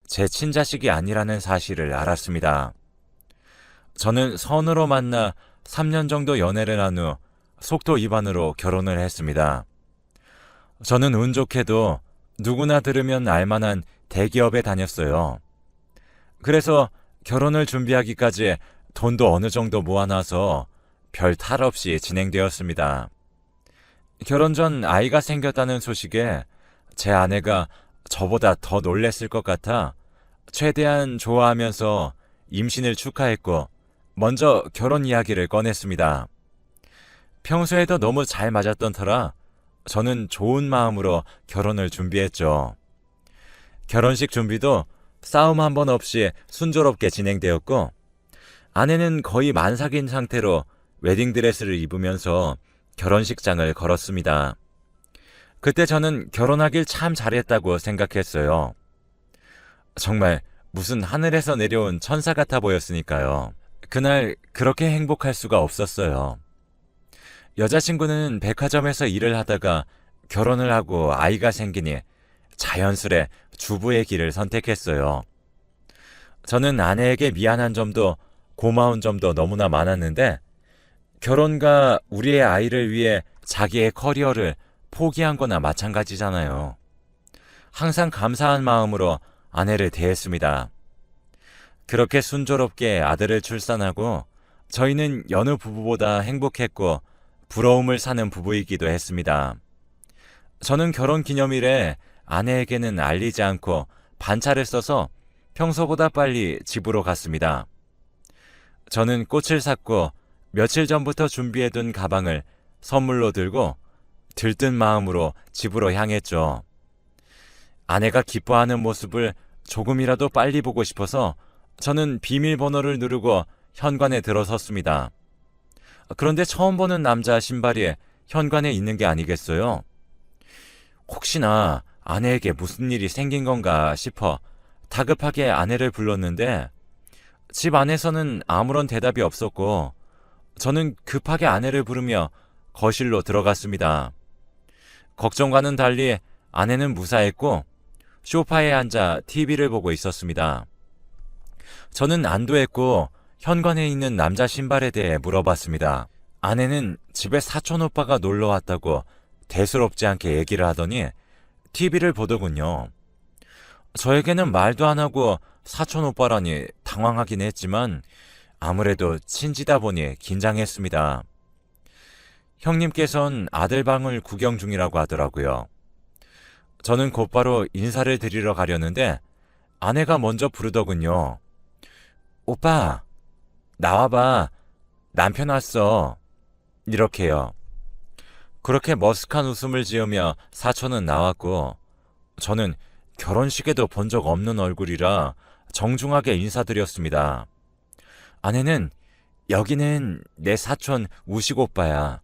제 친자식이 아니라는 사실을 알았습니다. 저는 선으로 만나 3년 정도 연애를 한 후 속도 위반으로 결혼을 했습니다. 저는 운 좋게도 누구나 들으면 알만한 대기업에 다녔어요. 그래서 결혼을 준비하기까지 돈도 어느 정도 모아놔서 별 탈 없이 진행되었습니다. 결혼 전 아이가 생겼다는 소식에 제 아내가 저보다 더 놀랬을 것 같아 최대한 좋아하면서 임신을 축하했고 먼저 결혼 이야기를 꺼냈습니다. 평소에도 너무 잘 맞았던 터라 저는 좋은 마음으로 결혼을 준비했죠. 결혼식 준비도 싸움 한 번 없이 순조롭게 진행되었고 아내는 거의 만삭인 상태로 웨딩드레스를 입으면서 결혼식장을 걸었습니다. 그때 저는 결혼하길 참 잘했다고 생각했어요. 정말 무슨 하늘에서 내려온 천사 같아 보였으니까요. 그날 그렇게 행복할 수가 없었어요. 여자친구는 백화점에서 일을 하다가 결혼을 하고 아이가 생기니 자연스레 주부의 길을 선택했어요. 저는 아내에게 미안한 점도 고마운 점도 너무나 많았는데 결혼과 우리의 아이를 위해 자기의 커리어를 포기한 거나 마찬가지잖아요. 항상 감사한 마음으로 아내를 대했습니다. 그렇게 순조롭게 아들을 출산하고 저희는 여느 부부보다 행복했고 부러움을 사는 부부이기도 했습니다. 저는 결혼 기념일에 아내에게는 알리지 않고 반차를 써서 평소보다 빨리 집으로 갔습니다. 저는 꽃을 샀고 며칠 전부터 준비해둔 가방을 선물로 들고 들뜬 마음으로 집으로 향했죠. 아내가 기뻐하는 모습을 조금이라도 빨리 보고 싶어서 저는 비밀번호를 누르고 현관에 들어섰습니다. 그런데 처음 보는 남자 신발이 현관에 있는 게 아니겠어요? 혹시나 아내에게 무슨 일이 생긴 건가 싶어 다급하게 아내를 불렀는데 집 안에서는 아무런 대답이 없었고 저는 급하게 아내를 부르며 거실로 들어갔습니다. 걱정과는 달리 아내는 무사했고 소파에 앉아 TV를 보고 있었습니다. 저는 안도했고 현관에 있는 남자 신발에 대해 물어봤습니다. 아내는 집에 사촌 오빠가 놀러 왔다고 대수롭지 않게 얘기를 하더니 TV를 보더군요. 저에게는 말도 안 하고 사촌 오빠라니 당황하긴 했지만 아무래도 친지다 보니 긴장했습니다. 형님께선 아들 방을 구경 중이라고 하더라고요. 저는 곧바로 인사를 드리러 가려는데 아내가 먼저 부르더군요. 오빠, 나와봐. 남편 왔어. 이렇게요. 그렇게 머쓱한 웃음을 지으며 사촌은 나왔고 저는 결혼식에도 본 적 없는 얼굴이라 정중하게 인사드렸습니다. 아내는 여기는 내 사촌 우식 오빠야.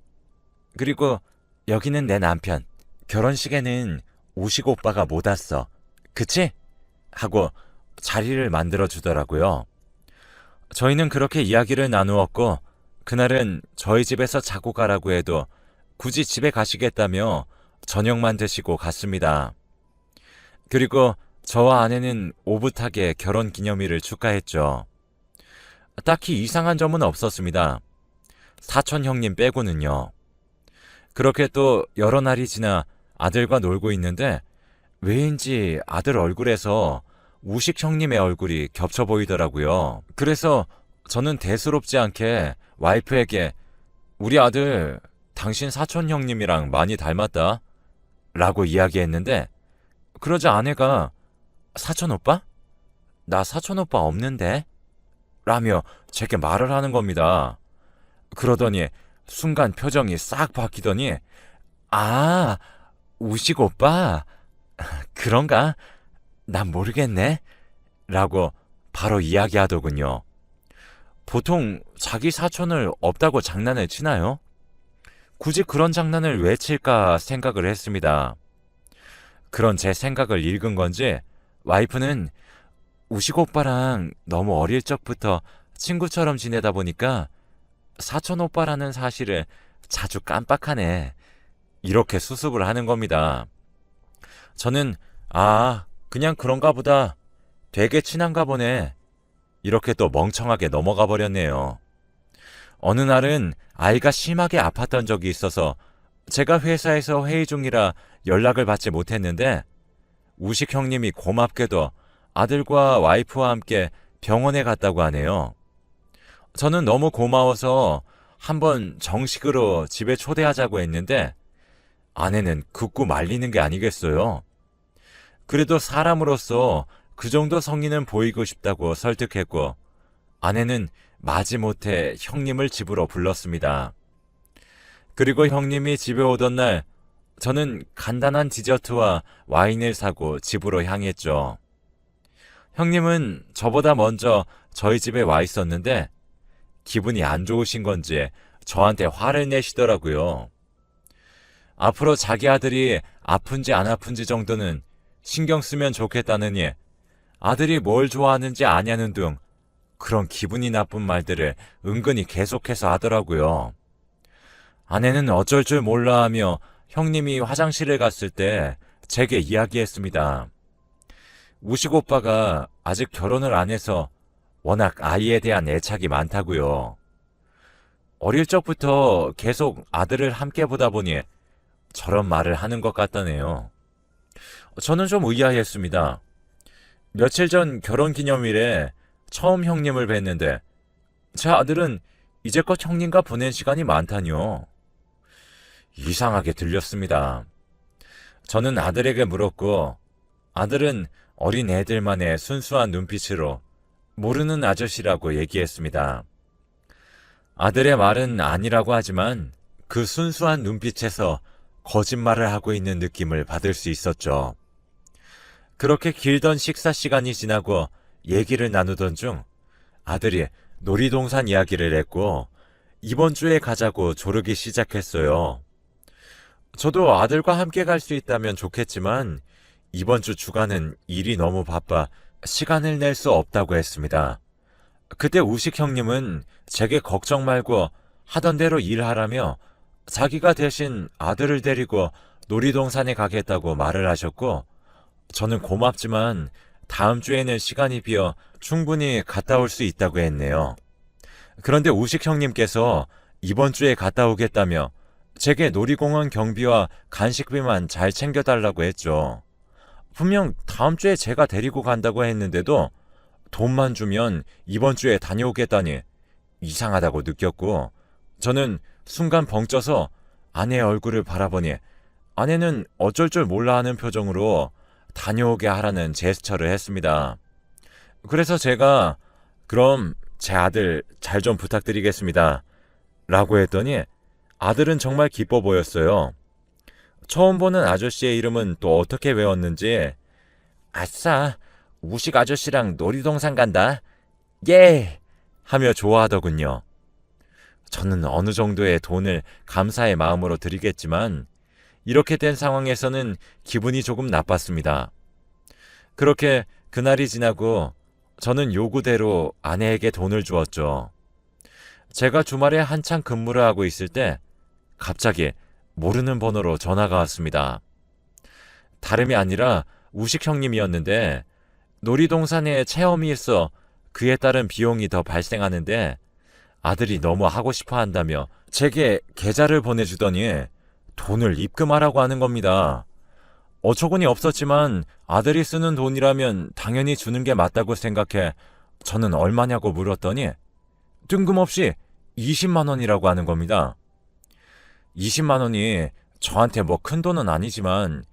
그리고 여기는 내 남편. 결혼식에는 우식 오빠가 못 왔어. 그치? 하고 자리를 만들어 주더라고요. 저희는 그렇게 이야기를 나누었고 그날은 저희 집에서 자고 가라고 해도 굳이 집에 가시겠다며 저녁만 드시고 갔습니다. 그리고 저와 아내는 오붓하게 결혼 기념일을 축하했죠. 딱히 이상한 점은 없었습니다. 사촌 형님 빼고는요. 그렇게 또 여러 날이 지나 아들과 놀고 있는데 왜인지 아들 얼굴에서 우식 형님의 얼굴이 겹쳐 보이더라고요. 그래서 저는 대수롭지 않게 와이프에게 우리 아들 당신 사촌 형님이랑 많이 닮았다 라고 이야기했는데 그러자 아내가 사촌 오빠? 나 사촌 오빠 없는데? 라며 제게 말을 하는 겁니다. 그러더니 순간 표정이 싹 바뀌더니 아, 우식 오빠? 그런가? 난 모르겠네? 라고 바로 이야기하더군요. 보통 자기 사촌을 없다고 장난을 치나요? 굳이 그런 장난을 왜 칠까 생각을 했습니다. 그런 제 생각을 읽은 건지 와이프는 우식 오빠랑 너무 어릴 적부터 친구처럼 지내다 보니까 사촌 오빠라는 사실을 자주 깜빡하네. 이렇게 수습을 하는 겁니다. 저는 그냥 그런가 보다. 되게 친한가 보네. 이렇게 또 멍청하게 넘어가 버렸네요. 어느 날은 아이가 심하게 아팠던 적이 있어서 제가 회사에서 회의 중이라 연락을 받지 못했는데 우식 형님이 고맙게도 아들과 와이프와 함께 병원에 갔다고 하네요. 저는 너무 고마워서 한번 정식으로 집에 초대하자고 했는데 아내는 극구 말리는 게 아니겠어요. 그래도 사람으로서 그 정도 성의는 보이고 싶다고 설득했고 아내는 마지못해 형님을 집으로 불렀습니다. 그리고 형님이 집에 오던 날 저는 간단한 디저트와 와인을 사고 집으로 향했죠. 형님은 저보다 먼저 저희 집에 와 있었는데 기분이 안 좋으신 건지 저한테 화를 내시더라고요. 앞으로 자기 아들이 아픈지 안 아픈지 정도는 신경 쓰면 좋겠다느니 아들이 뭘 좋아하는지 아냐는 등 그런 기분이 나쁜 말들을 은근히 계속해서 하더라고요. 아내는 어쩔 줄 몰라 하며 형님이 화장실에 갔을 때 제게 이야기했습니다. 우식 오빠가 아직 결혼을 안 해서 워낙 아이에 대한 애착이 많다고요. 어릴 적부터 계속 아들을 함께 보다 보니 저런 말을 하는 것 같다네요. 저는 좀 의아했습니다. 며칠 전 결혼기념일에 처음 형님을 뵀는데 제 아들은 이제껏 형님과 보낸 시간이 많다니요. 이상하게 들렸습니다. 저는 아들에게 물었고 아들은 어린 애들만의 순수한 눈빛으로 모르는 아저씨라고 얘기했습니다. 아들의 말은 아니라고 하지만 그 순수한 눈빛에서 거짓말을 하고 있는 느낌을 받을 수 있었죠. 그렇게 길던 식사 시간이 지나고 얘기를 나누던 중 아들이 놀이동산 이야기를 했고 이번 주에 가자고 조르기 시작했어요. 저도 아들과 함께 갈 수 있다면 좋겠지만 이번 주 주간은 일이 너무 바빠 시간을 낼 수 없다고 했습니다. 그때 우식 형님은 제게 걱정 말고 하던 대로 일하라며 자기가 대신 아들을 데리고 놀이동산에 가겠다고 말을 하셨고 저는 고맙지만 다음 주에는 시간이 비어 충분히 갔다 올 수 있다고 했네요. 그런데 우식 형님께서 이번 주에 갔다 오겠다며 제게 놀이공원 경비와 간식비만 잘 챙겨달라고 했죠. 분명 다음 주에 제가 데리고 간다고 했는데도 돈만 주면 이번 주에 다녀오겠다니 이상하다고 느꼈고 저는 순간 벙쪄서 아내의 얼굴을 바라보니 아내는 어쩔 줄 몰라 하는 표정으로 다녀오게 하라는 제스처를 했습니다. 그래서 제가 그럼 제 아들 잘 좀 부탁드리겠습니다. 라고 했더니 아들은 정말 기뻐 보였어요. 처음 보는 아저씨의 이름은 또 어떻게 외웠는지 아싸 우식 아저씨랑 놀이동산 간다. 예! 하며 좋아하더군요. 저는 어느 정도의 돈을 감사의 마음으로 드리겠지만 이렇게 된 상황에서는 기분이 조금 나빴습니다. 그렇게 그날이 지나고 저는 요구대로 아내에게 돈을 주었죠. 제가 주말에 한창 근무를 하고 있을 때 갑자기 모르는 번호로 전화가 왔습니다. 다름이 아니라 우식 형님이었는데 놀이동산에 체험이 있어 그에 따른 비용이 더 발생하는데 아들이 너무 하고 싶어 한다며 제게 계좌를 보내주더니 돈을 입금하라고 하는 겁니다. 어처구니 없었지만 아들이 쓰는 돈이라면 당연히 주는 게 맞다고 생각해 저는 얼마냐고 물었더니 뜬금없이 20만 원이라고 하는 겁니다. 20만 원이 저한테 뭐 큰 돈은 아니지만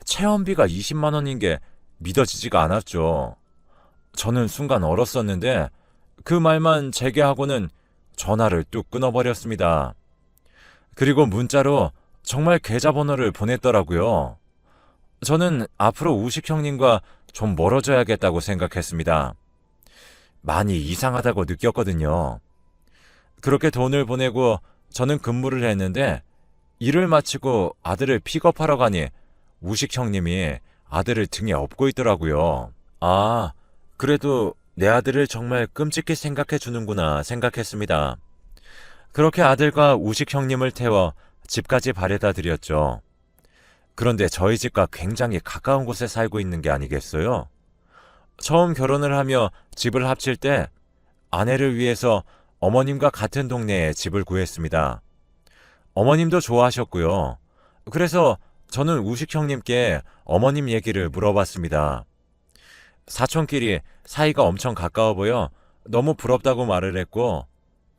체험비가 20만 원인 게 믿어지지가 않았죠. 저는 순간 얼었었는데 그 말만 재개하고는 전화를 뚝 끊어버렸습니다. 그리고 문자로 정말 계좌번호를 보냈더라고요. 저는 앞으로 우식 형님과 좀 멀어져야겠다고 생각했습니다. 많이 이상하다고 느꼈거든요. 그렇게 돈을 보내고 저는 근무를 했는데 일을 마치고 아들을 픽업하러 가니 우식 형님이 아들을 등에 업고 있더라고요. 아, 그래도 내 아들을 정말 끔찍히 생각해 주는구나 생각했습니다. 그렇게 아들과 우식 형님을 태워 집까지 바래다 드렸죠. 그런데 저희 집과 굉장히 가까운 곳에 살고 있는 게 아니겠어요? 처음 결혼을 하며 집을 합칠 때 아내를 위해서 어머님과 같은 동네에 집을 구했습니다. 어머님도 좋아하셨고요. 그래서 저는 우식 형님께 어머님 얘기를 물어봤습니다. 사촌끼리 사이가 엄청 가까워 보여 너무 부럽다고 말을 했고,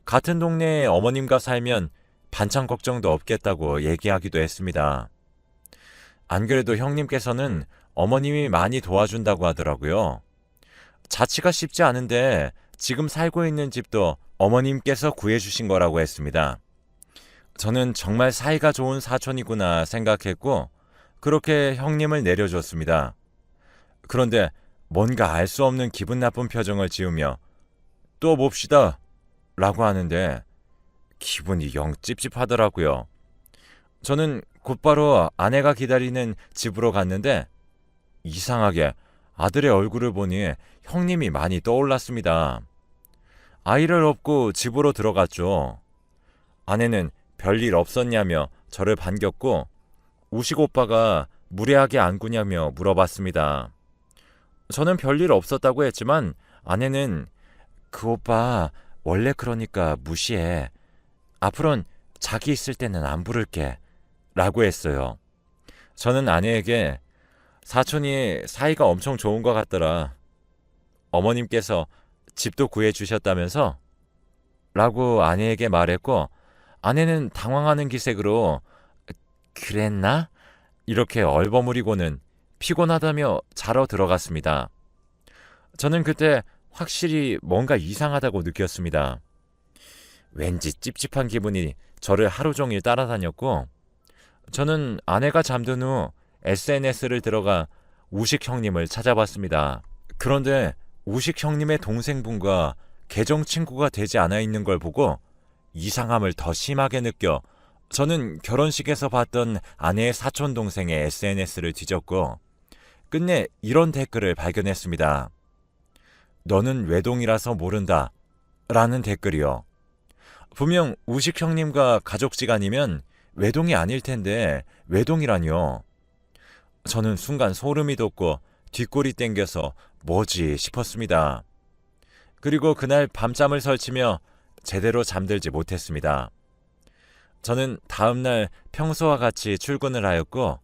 같은 동네에 어머님과 살면 반찬 걱정도 없겠다고 얘기하기도 했습니다. 안 그래도 형님께서는 어머님이 많이 도와준다고 하더라고요. 자취가 쉽지 않은데 지금 살고 있는 집도 어머님께서 구해주신 거라고 했습니다. 저는 정말 사이가 좋은 사촌이구나 생각했고, 그렇게 형님을 내려줬습니다. 그런데 뭔가 알 수 없는 기분 나쁜 표정을 지으며 또 봅시다 라고 하는데 기분이 영 찝찝하더라고요. 저는 곧바로 아내가 기다리는 집으로 갔는데 이상하게 아들의 얼굴을 보니 형님이 많이 떠올랐습니다. 아이를 업고 집으로 들어갔죠. 아내는 별일 없었냐며 저를 반겼고, 우식 오빠가 무례하게 안 구냐며 물어봤습니다. 저는 별일 없었다고 했지만 아내는 그 오빠 원래 그러니까 무시해. 앞으론 자기 있을 때는 안 부를게 라고 했어요. 저는 아내에게 사촌이 사이가 엄청 좋은 것 같더라. 어머님께서 집도 구해주셨다면서? 라고 아내에게 말했고, 아내는 당황하는 기색으로 그랬나? 이렇게 얼버무리고는 피곤하다며 자러 들어갔습니다. 저는 그때 확실히 뭔가 이상하다고 느꼈습니다. 왠지 찝찝한 기분이 저를 하루 종일 따라다녔고, 저는 아내가 잠든 후 SNS를 들어가 우식 형님을 찾아봤습니다. 그런데 우식 형님의 동생분과 계정 친구가 되지 않아 있는 걸 보고 이상함을 더 심하게 느껴 저는 결혼식에서 봤던 아내의 사촌 동생의 SNS를 뒤졌고 끝내 이런 댓글을 발견했습니다. 너는 외동이라서 모른다 라는 댓글이요. 분명 우식 형님과 가족지간이면 외동이 아닐 텐데 외동이라뇨. 저는 순간 소름이 돋고 뒷골이 땡겨서 뭐지 싶었습니다. 그리고 그날 밤잠을 설치며 제대로 잠들지 못했습니다. 저는 다음날 평소와 같이 출근을 하였고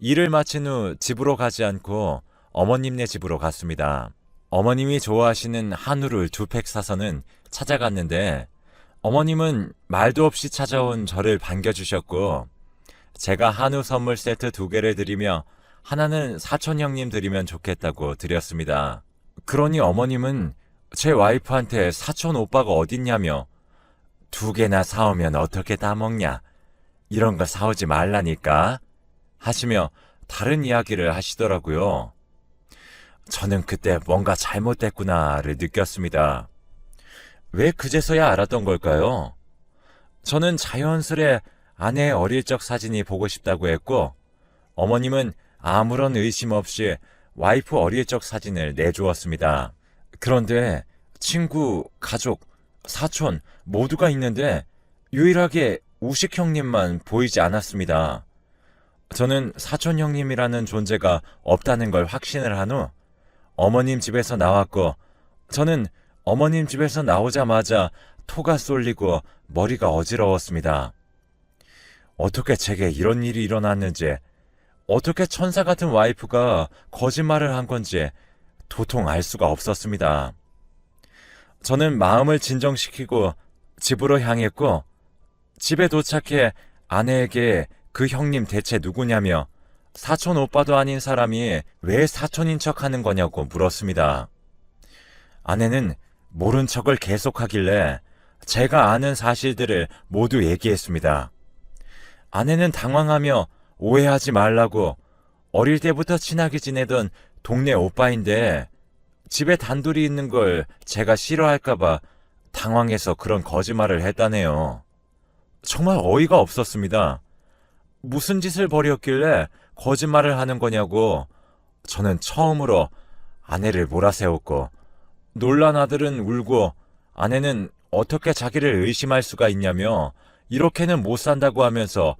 일을 마친 후 집으로 가지 않고 어머님네 집으로 갔습니다. 어머님이 좋아하시는 한우를 2팩 사서는 찾아갔는데 어머님은 말도 없이 찾아온 저를 반겨주셨고 제가 한우 선물 세트 2개를 드리며 하나는 사촌 형님 드리면 좋겠다고 드렸습니다. 그러니 어머님은 제 와이프한테 사촌 오빠가 어딨냐며 2개나 사오면 어떻게 다 먹냐, 이런 거 사오지 말라니까 하시며 다른 이야기를 하시더라고요. 저는 그때 뭔가 잘못됐구나를 느꼈습니다. 왜 그제서야 알았던 걸까요? 저는 자연스레 아내의 어릴 적 사진이 보고 싶다고 했고 어머님은 아무런 의심 없이 와이프 어릴 적 사진을 내주었습니다. 그런데 친구, 가족, 사촌 모두가 있는데 유일하게 우식 형님만 보이지 않았습니다. 저는 사촌 형님이라는 존재가 없다는 걸 확신을 한 후 어머님 집에서 나왔고 저는 어머님 집에서 나오자마자 토가 쏠리고 머리가 어지러웠습니다. 어떻게 제게 이런 일이 일어났는지, 어떻게 천사 같은 와이프가 거짓말을 한 건지 도통 알 수가 없었습니다. 저는 마음을 진정시키고 집으로 향했고 집에 도착해 아내에게 그 형님 대체 누구냐며 사촌 오빠도 아닌 사람이 왜 사촌인 척하는 거냐고 물었습니다. 아내는 모른 척을 계속하길래 제가 아는 사실들을 모두 얘기했습니다. 아내는 당황하며 오해하지 말라고 어릴 때부터 친하게 지내던 동네 오빠인데 집에 단둘이 있는 걸 제가 싫어할까봐 당황해서 그런 거짓말을 했다네요. 정말 어이가 없었습니다. 무슨 짓을 벌였길래 거짓말을 하는 거냐고 저는 처음으로 아내를 몰아세웠고 놀란 아들은 울고 아내는 어떻게 자기를 의심할 수가 있냐며 이렇게는 못 산다고 하면서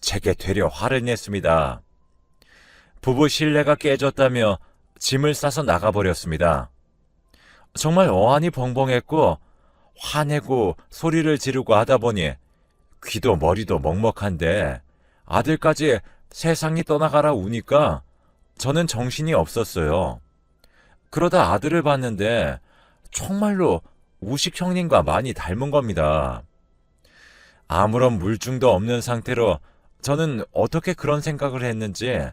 제게 되려 화를 냈습니다. 부부 신뢰가 깨졌다며 짐을 싸서 나가버렸습니다. 정말 어안이 벙벙했고 화내고 소리를 지르고 하다 보니 귀도 머리도 먹먹한데 아들까지 세상이 떠나가라 우니까 저는 정신이 없었어요. 그러다 아들을 봤는데 정말로 우식 형님과 많이 닮은 겁니다. 아무런 물증도 없는 상태로 저는 어떻게 그런 생각을 했는지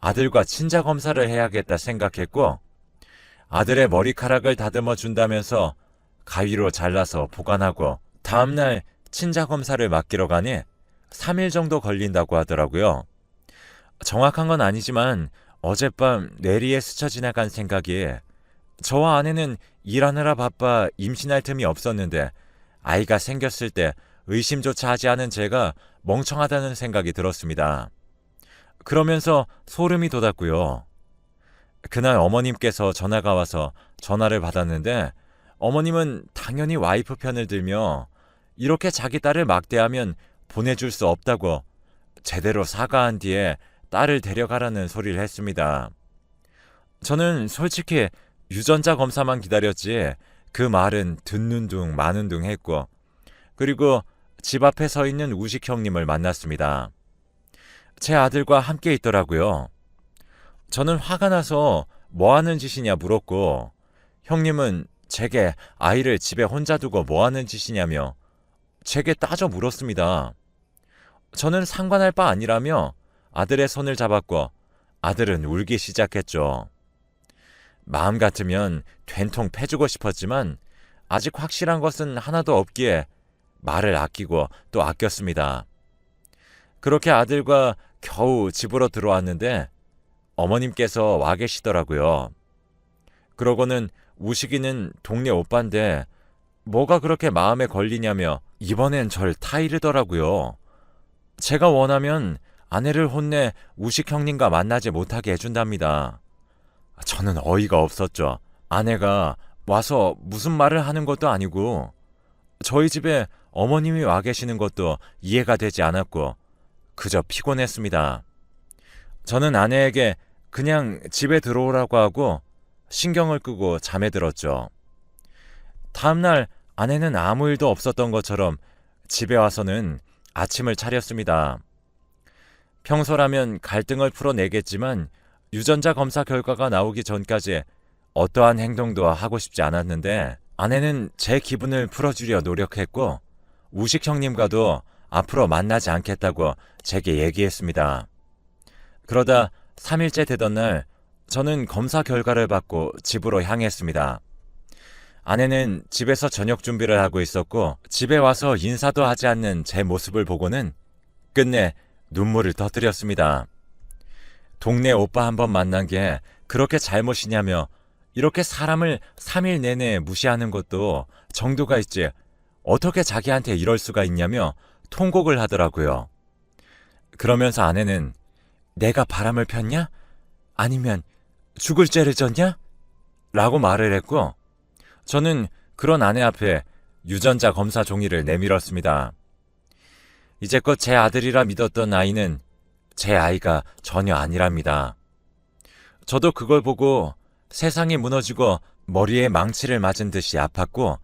아들과 친자 검사를 해야겠다 생각했고 아들의 머리카락을 다듬어 준다면서 가위로 잘라서 보관하고 다음날 친자 검사를 맡기러 가니 3일 정도 걸린다고 하더라고요. 정확한 건 아니지만 어젯밤 뇌리에 스쳐 지나간 생각이 저와 아내는 일하느라 바빠 임신할 틈이 없었는데 아이가 생겼을 때 의심조차 하지 않은 제가 멍청하다는 생각이 들었습니다. 그러면서 소름이 돋았고요. 그날 어머님께서 전화가 와서 전화를 받았는데 어머님은 당연히 와이프 편을 들며 이렇게 자기 딸을 막대하면 보내줄 수 없다고 제대로 사과한 뒤에 딸을 데려가라는 소리를 했습니다. 저는 솔직히 유전자 검사만 기다렸지 그 말은 듣는 둥 마는 둥 했고 그리고 집 앞에 서 있는 우식 형님을 만났습니다. 제 아들과 함께 있더라고요. 저는 화가 나서 뭐 하는 짓이냐 물었고 형님은 제게 아이를 집에 혼자 두고 뭐 하는 짓이냐며 제게 따져 물었습니다. 저는 상관할 바 아니라며 아들의 손을 잡았고 아들은 울기 시작했죠. 마음 같으면 된통 패주고 싶었지만 아직 확실한 것은 하나도 없기에 말을 아끼고 또 아꼈습니다. 그렇게 아들과 겨우 집으로 들어왔는데 어머님께서 와 계시더라고요. 그러고는 우식이는 동네 오빠인데 뭐가 그렇게 마음에 걸리냐며 이번엔 절 타이르더라고요. 제가 원하면 아내를 혼내 우식 형님과 만나지 못하게 해준답니다. 저는 어이가 없었죠. 아내가 와서 무슨 말을 하는 것도 아니고 저희 집에 어머님이 와 계시는 것도 이해가 되지 않았고 그저 피곤했습니다. 저는 아내에게 그냥 집에 들어오라고 하고 신경을 끄고 잠에 들었죠. 다음날 아내는 아무 일도 없었던 것처럼 집에 와서는 아침을 차렸습니다. 평소라면 갈등을 풀어내겠지만 유전자 검사 결과가 나오기 전까지 어떠한 행동도 하고 싶지 않았는데 아내는 제 기분을 풀어주려 노력했고 우식 형님과도 앞으로 만나지 않겠다고 제게 얘기했습니다. 그러다 3일째 되던 날 저는 검사 결과를 받고 집으로 향했습니다. 아내는 집에서 저녁 준비를 하고 있었고 집에 와서 인사도 하지 않는 제 모습을 보고는 끝내 눈물을 터뜨렸습니다. 동네 오빠 한 번 만난 게 그렇게 잘못이냐며 이렇게 사람을 3일 내내 무시하는 것도 정도가 있지 어떻게 자기한테 이럴 수가 있냐며 통곡을 하더라고요. 그러면서 아내는 내가 바람을 폈냐? 아니면 죽을 죄를 졌냐? 라고 말을 했고 저는 그런 아내 앞에 유전자 검사 종이를 내밀었습니다. 이제껏 제 아들이라 믿었던 아이는 제 아이가 전혀 아니랍니다. 저도 그걸 보고 세상이 무너지고 머리에 망치를 맞은 듯이 아팠고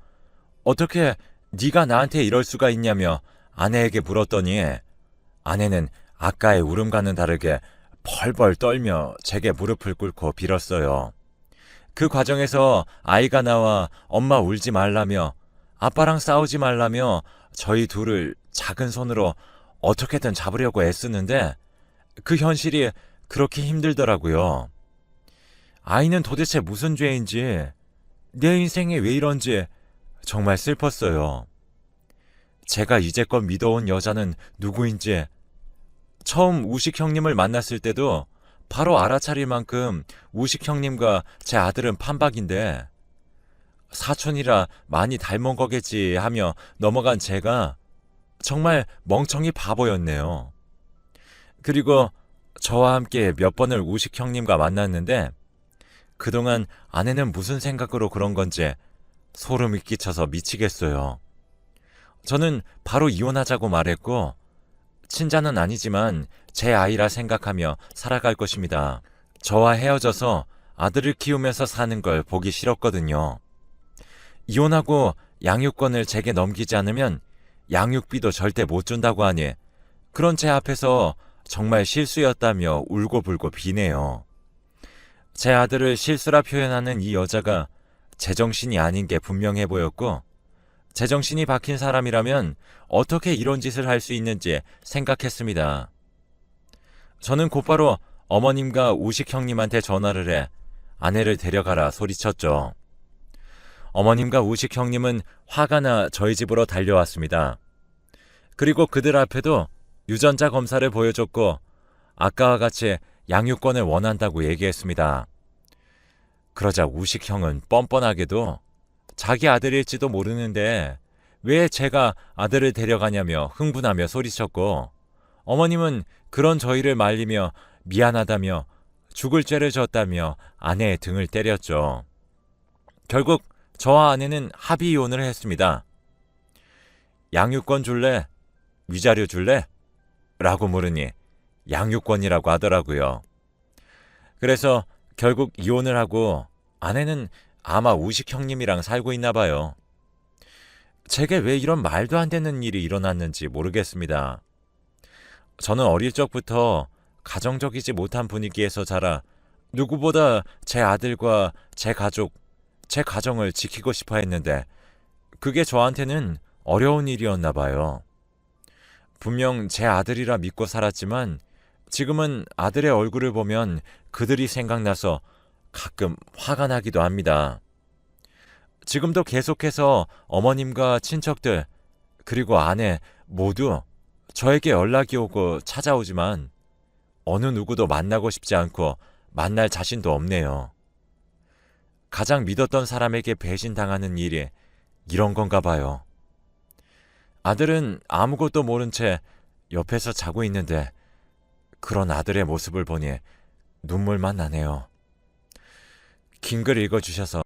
어떻게 네가 나한테 이럴 수가 있냐며 아내에게 물었더니 아내는 아까의 울음과는 다르게 벌벌 떨며 제게 무릎을 꿇고 빌었어요. 그 과정에서 아이가 나와 엄마 울지 말라며 아빠랑 싸우지 말라며 저희 둘을 작은 손으로 어떻게든 잡으려고 애쓰는데 그 현실이 그렇게 힘들더라고요. 아이는 도대체 무슨 죄인지 내 인생이 왜 이런지 정말 슬펐어요. 제가 이제껏 믿어온 여자는 누구인지 처음 우식 형님을 만났을 때도 바로 알아차릴 만큼 우식 형님과 제 아들은 판박인데 사촌이라 많이 닮은 거겠지 하며 넘어간 제가 정말 멍청이 바보였네요. 그리고 저와 함께 몇 번을 우식 형님과 만났는데 그동안 아내는 무슨 생각으로 그런 건지 소름이 끼쳐서 미치겠어요. 저는 바로 이혼하자고 말했고 친자는 아니지만 제 아이라 생각하며 살아갈 것입니다. 저와 헤어져서 아들을 키우면서 사는 걸 보기 싫었거든요. 이혼하고 양육권을 제게 넘기지 않으면 양육비도 절대 못 준다고 하니 그런 제 앞에서 정말 실수였다며 울고불고 비네요. 제 아들을 실수라 표현하는 이 여자가 제정신이 아닌 게 분명해 보였고 제정신이 박힌 사람이라면 어떻게 이런 짓을 할 수 있는지 생각했습니다. 저는 곧바로 어머님과 우식 형님한테 전화를 해 아내를 데려가라 소리쳤죠. 어머님과 우식 형님은 화가 나 저희 집으로 달려왔습니다. 그리고 그들 앞에도 유전자 검사를 보여줬고 아까와 같이 양육권을 원한다고 얘기했습니다. 그러자 우식 형은 뻔뻔하게도 자기 아들일지도 모르는데 왜 제가 아들을 데려가냐며 흥분하며 소리쳤고 어머님은 그런 저희를 말리며 미안하다며 죽을 죄를 졌다며 아내의 등을 때렸죠. 결국 저와 아내는 합의 이혼을 했습니다. 양육권 줄래? 위자료 줄래? 라고 물으니 양육권이라고 하더라고요. 그래서 결국 이혼을 하고 아내는 아마 우식 형님이랑 살고 있나 봐요. 제게 왜 이런 말도 안 되는 일이 일어났는지 모르겠습니다. 저는 어릴 적부터 가정적이지 못한 분위기에서 자라 누구보다 제 아들과 제 가족, 제 가정을 지키고 싶어 했는데 그게 저한테는 어려운 일이었나 봐요. 분명 제 아들이라 믿고 살았지만 지금은 아들의 얼굴을 보면 그들이 생각나서 가끔 화가 나기도 합니다. 지금도 계속해서 어머님과 친척들 그리고 아내 모두 저에게 연락이 오고 찾아오지만 어느 누구도 만나고 싶지 않고 만날 자신도 없네요. 가장 믿었던 사람에게 배신당하는 일이 이런 건가 봐요. 아들은 아무것도 모른 채 옆에서 자고 있는데 그런 아들의 모습을 보니 눈물만 나네요. 긴 글 읽어주셔서